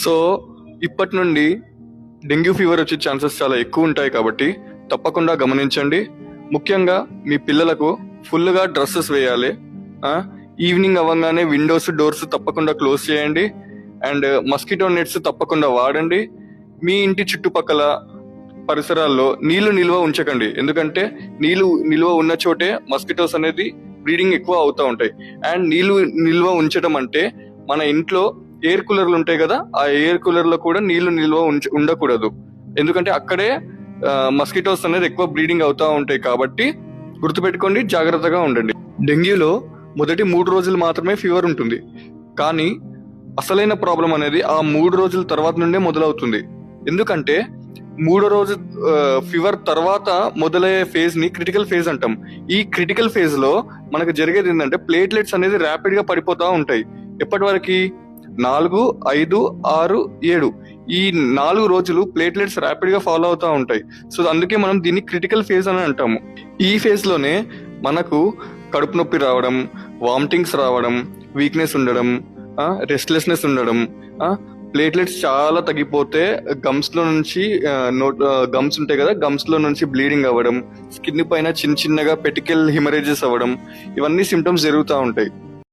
So ఇప్పటి నుండి dengue fever వచ్చే ఛాన్సెస్ చాలా ఎక్కువ ఉంటాయి కాబట్టి తప్పకుండా గమనించండి. ముఖ్యంగా మీ పిల్లలకు ఫుల్గా డ్రెస్సెస్ వేయాలి. ఈవినింగ్ అవ్వగానే విండోస్ డోర్స్ తప్పకుండా క్లోజ్ చేయండి. అండ్ మస్కిటో నెట్స్ తప్పకుండా వాడండి. మీ ఇంటి చుట్టుపక్కల పరిసరాల్లో నీళ్లు నిల్వ ఉంచకండి, ఎందుకంటే నీళ్లు నిల్వ ఉన్న చోటే మస్కిటోస్ అనేది బ్రీడింగ్ ఎక్కువ అవుతూ ఉంటాయి. అండ్ నీళ్లు నిల్వ ఉంచడం అంటే మన ఇంట్లో ఎయిర్ కూలర్లు ఉంటాయి కదా, ఆ ఎయిర్ కూలర్లో కూడా నీళ్లు నిల్వ ఉండకూడదు, ఎందుకంటే అక్కడే మస్కిటోస్ అనేది ఎక్కువ బ్రీడింగ్ అవుతూ ఉంటాయి. కాబట్టి గుర్తుపెట్టుకోండి, జాగ్రత్తగా ఉండండి. డెంగ్యూలో మొదటి 3 రోజులు మాత్రమే ఫీవర్ ఉంటుంది, కానీ అసలైన ప్రాబ్లం అనేది ఆ 3 రోజుల తర్వాత నుండే మొదలవుతుంది. ఎందుకంటే 3వ రోజు ఫీవర్ తర్వాత మొదలయ్యే ఫేజ్ ని క్రిటికల్ ఫేజ్ అంటాం. ఈ క్రిటికల్ ఫేజ్ లో మనకు జరిగేది ఏంటంటే ప్లేట్లెట్స్ అనేది ర్యాపిడ్ గా పడిపోతా ఉంటాయి. ఎప్పటి వరకు? 4, 5, 6, 7 ఈ 4 రోజులు ప్లేట్లెట్స్ ర్యాపిడ్ గా ఫాలో అవుతా ఉంటాయి. సో అందుకే మనం దీన్ని క్రిటికల్ ఫేజ్ అని అంటాము. ఈ ఫేజ్ లోనే మనకు కడుపు నొప్పి రావడం, వామిటింగ్స్ రావడం, వీక్నెస్ ఉండడం, రెస్ట్లెస్నెస్ ఉండడం, ప్లేట్లెట్స్ చాలా తగ్గిపోతే గమ్స్ లో నుంచి గమ్స్ ఉంటాయి కదా, గమ్స్ లో నుంచి బ్లీడింగ్ అవ్వడం, స్కిన్ పైన చిన్న చిన్నగా పెటికల్ హిమరేజెస్ అవ్వడం, ఇవన్నీ సిమ్టమ్స్ జరుగుతూ ఉంటాయి.